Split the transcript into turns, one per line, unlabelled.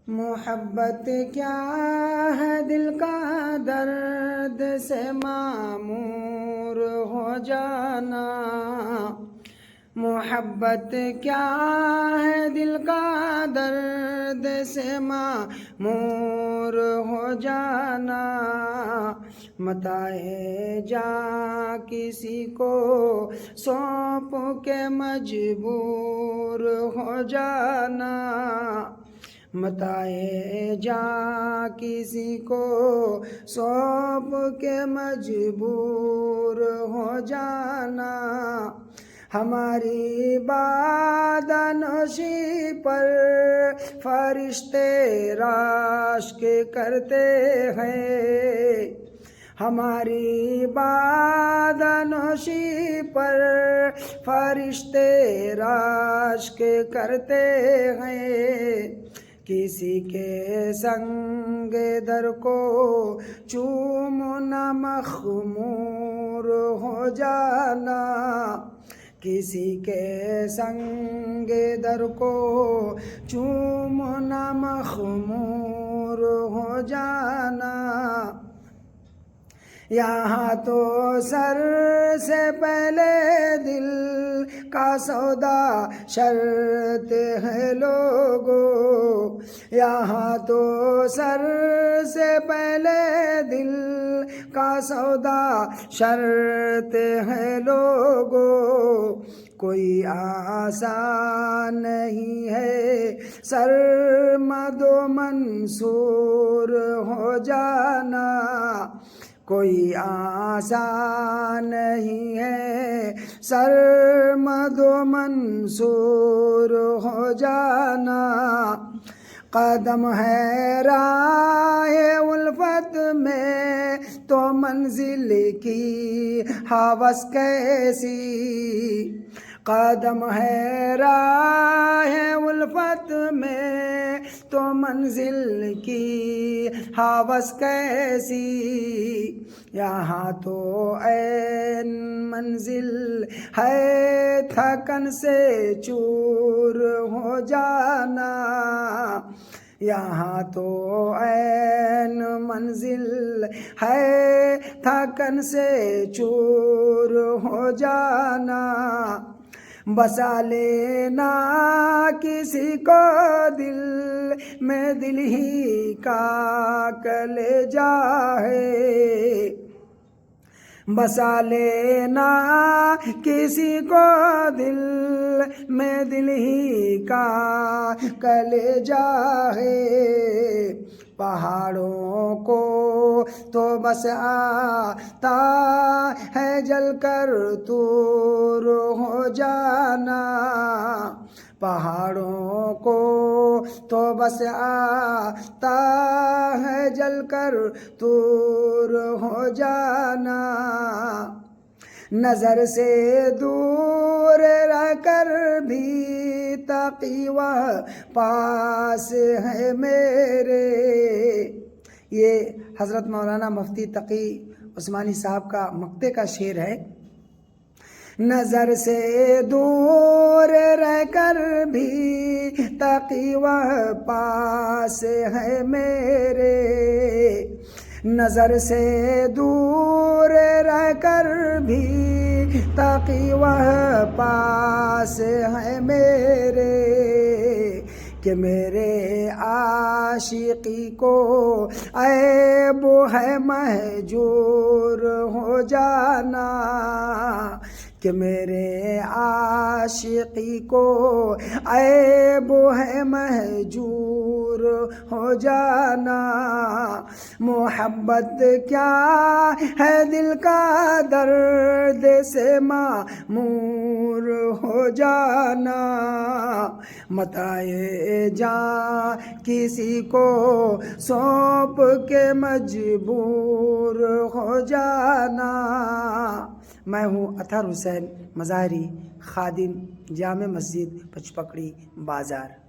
محبت کیا ہے دل کا درد سے معمور ہو جانا، محبت کیا ہے دل کا درد سے معمور ہو جانا، متاع جاں کسی کو سونپ کے مجبور ہو جانا، متاع جاں کسی کو سونپ کے مجبور ہو جانا، ہماری بادنوشی پر فرشتے راشک کرتے ہیں، ہماری بادنوشی پر فرشتے راشک کرتے ہیں، کسی کے سنگ در کو چومنا مخمور ہو جانا، کسی کے سنگ در کو چومنا مخمور ہو جانا، یہاں تو سر سے پہلے دل کا سودا شرط ہے لوگو، یہاں تو سر سے پہلے دل کا سودا شرط ہے لوگو، کوئی آسان نہیں ہے سرمد و منصور ہو جانا، کوئی آسان نہیں ہے سرمد و منصور ہو جانا، قدم ہے راہ الفت میں تو منزل کی ہوس کیسی، قدم ہے راہ الفت میں تو منزل کی ہوس کیسی، یہاں تو عین منزل ہے تھکن سے چور ہو جانا، یہاں تو عین منزل ہے تھکن سے چور ہو جانا، بسا لینا کسی کو دل میں دل ہی کا کلیجا ہے، بسا لینا کسی کو دل میں دل ہی کا کلیجا ہے، پہاڑوں کو تو بس آتا ہے جل کر طور ہو جانا، پہاڑوں کو تو بس آتا ہے جل کر طور ہو جانا، نظر سے دور رہ کر بھی تقی وہ پاس ہے میرے، یہ حضرت مولانا مفتی تقی عثمانی صاحب کا مقطع کا شعر ہے، نظر سے دور رہ کر بھی تقی وہ پاس ہے میرے، نظر سے دور رہ کر بھی تقی وہ پاس ہے میرے، کہ میرے عاشقی کو عیب ہے مہجور ہو جانا، کہ میرے عاشقی کو عیب ہے مہجور ہو جانا، محبت کیا ہے دل کا درد سے معمور ہو جانا، متاع جاں کسی کو سونپ کے مجبور ہو جانا۔ میں ہوں اطہر حسین مظاہری، خادم جامع مسجد پچپکڑی بازار۔